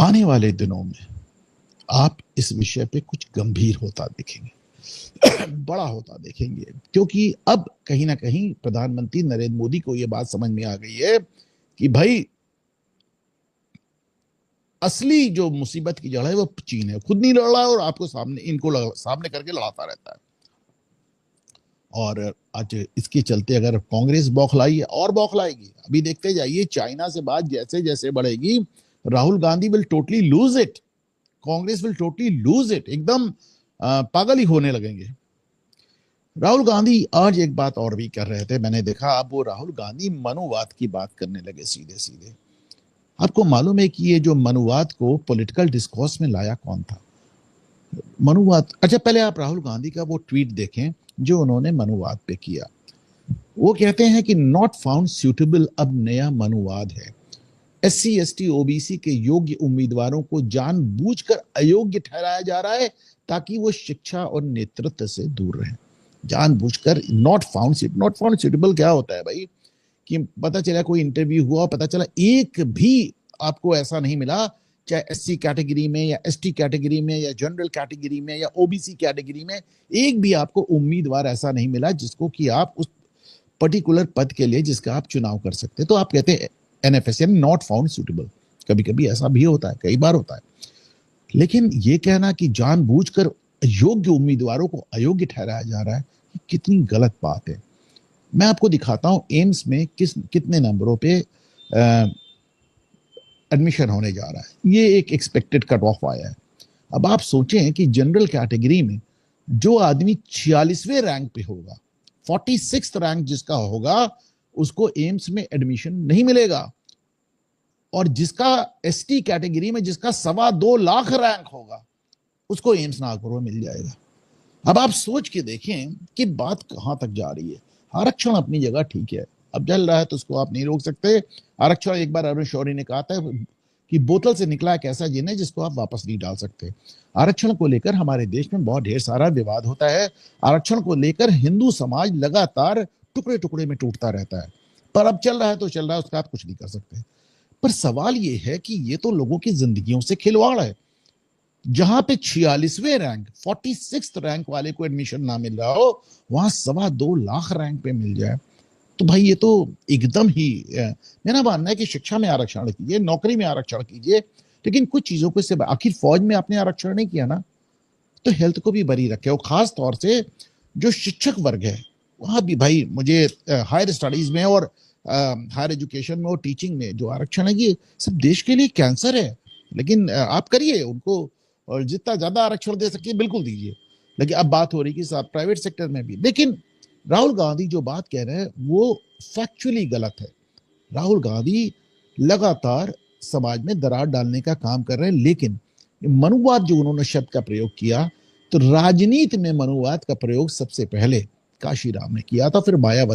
आने वाले दिनों में आप इस विषय पे कुछ गंभीर होता देखेंगे, बड़ा होता देखेंगे, क्योंकि अब कहीं ना कहीं प्रधानमंत्री नरेंद्र मोदी को यह बात समझ में आ गई है कि भाई असली जो मुसीबत की जड़ है वो चीन है। खुद नहीं लड़ रहा है और आपको सामने करके लड़ाता रहता है। और आज इसके चलते अगर कांग्रेस बौखलाई है और बौखलाएगी। अभी देखते जाइए, चाइना से बात जैसे जैसे बढ़ेगी, Rahul Gandhi will totally lose it, Congress will totally lose it, एकदम पागल ही होने लगेंगे। राहुल गांधी आज एक बात और भी कर रहे थे, मैंने देखा। अब वो राहुल गांधी मनुवाद की बात करने लगे सीधे सीधे। आपको मालूम है कि ये जो मनुवाद को पॉलिटिकल डिस्कोर्स में लाया कौन था? मनुवाद, अच्छा पहले आप राहुल गांधी का वो ट्वीट देखें जो उन्होंने मनुवाद पे किया। वो कहते हैं कि नॉट फाउंड सूटेबल अब नया मनुवाद है। एससी एसटी ओबीसी के योग्य उम्मीदवारों को जानबूझकर अयोग्य ठहराया जा रहा है ताकि वो शिक्षा और नेतृत्व से दूर रहें। जानबूझकर नॉट फाउंड सूटेबल क्या होता है भाई? कि पता चला कोई इंटरव्यू हुआ, पता चला एक भी आपको ऐसा नहीं मिला, चाहे एससी कैटेगरी में या एसटी कैटेगरी में या जनरल कैटेगरी में या ओबीसी कैटेगरी में, एक भी आपको उम्मीदवार ऐसा नहीं मिला जिसको कि आप उस पर्टिकुलर पद के लिए जिसका आप चुनाव कर सकते। तो आप कहते हैं एनएफएस यानी नॉट फाउंड सूटेबल। कभी कभी ऐसा भी होता है, कई बार होता है। लेकिन ये कहना कि जानबूझकर योग्य उम्मीदवारों को अयोग्य ठहराया जा रहा है, कितनी गलत बात है। मैं आपको दिखाता हूं एम्स में कितने नंबरों पे एडमिशन होने जा रहा है। ये एक एक्सपेक्टेड कट ऑफ आया है। अब आप सोचें कि जनरल कैटेगरी में जो आदमी 46वें रैंक पे होगा, 46th रैंक जिसका होगा, उसको एम्स में एडमिशन नहीं मिलेगा। और जिसका एसटी कैटेगरी में जिसका 2.25 लाख रैंक होगा, उसको एम्स नागपुर में मिल जाएगा। अब आप सोच के देखें कि बात कहां तक जा रही है। आरक्षण अपनी जगह ठीक है, अब चल रहा है तो उसको आप नहीं रोक सकते। आरक्षण, एक बार अरुण शौरी ने कहा था कि बोतल से निकला एक ऐसा जिन है जिसको आप वापस नहीं डाल सकते। आरक्षण को लेकर हमारे देश में बहुत ढेर सारा विवाद होता है। आरक्षण को लेकर हिंदू समाज लगातार टुकड़े टुकड़े में टूटता रहता है, पर अब चल रहा है तो चल रहा है, उसका आप कुछ नहीं कर सकते। पर सवाल यह है कि ये तो लोगों की जिंदगियों से खिलवाड़ है। जहां पे 46वें रैंक, 46th रैंक वाले को एडमिशन ना मिल रहा हो, वहां 2.25 लाख रैंक पे मिल जाए, तो भाई ये तो एकदम ही, मेरा मानना है कि शिक्षा में आरक्षण कीजिए, नौकरी में आरक्षण कीजिए, लेकिन कुछ चीजों को इससे, आखिर फौज में आपने आरक्षण नहीं किया ना, तो हेल्थ को भी बरी रखे। और खास तौर से जो शिक्षक वर्ग है, वहां भी भाई मुझे हायर स्टडीज में और हायर एजुकेशन में और टीचिंग में जो आरक्षण है, ये सब देश के लिए कैंसर है। लेकिन आप करिए उनको, और जितना ज्यादा आरक्षण दे सकिए बिल्कुल दीजिए। लेकिन अब बात हो रही कि साहब प्राइवेट सेक्टर में भी। लेकिन राहुल गांधी जो बात कह रहे हैं वो फैक्चुअली गलत है। राहुल गांधी लगातार समाज में दरार डालने का काम कर रहे हैं। लेकिन मनुवाद जो उन्होंने शब्द का प्रयोग किया, तो राजनीति में मनुवाद का प्रयोग सबसे पहले काशीराम ने किया था, फिर मायावती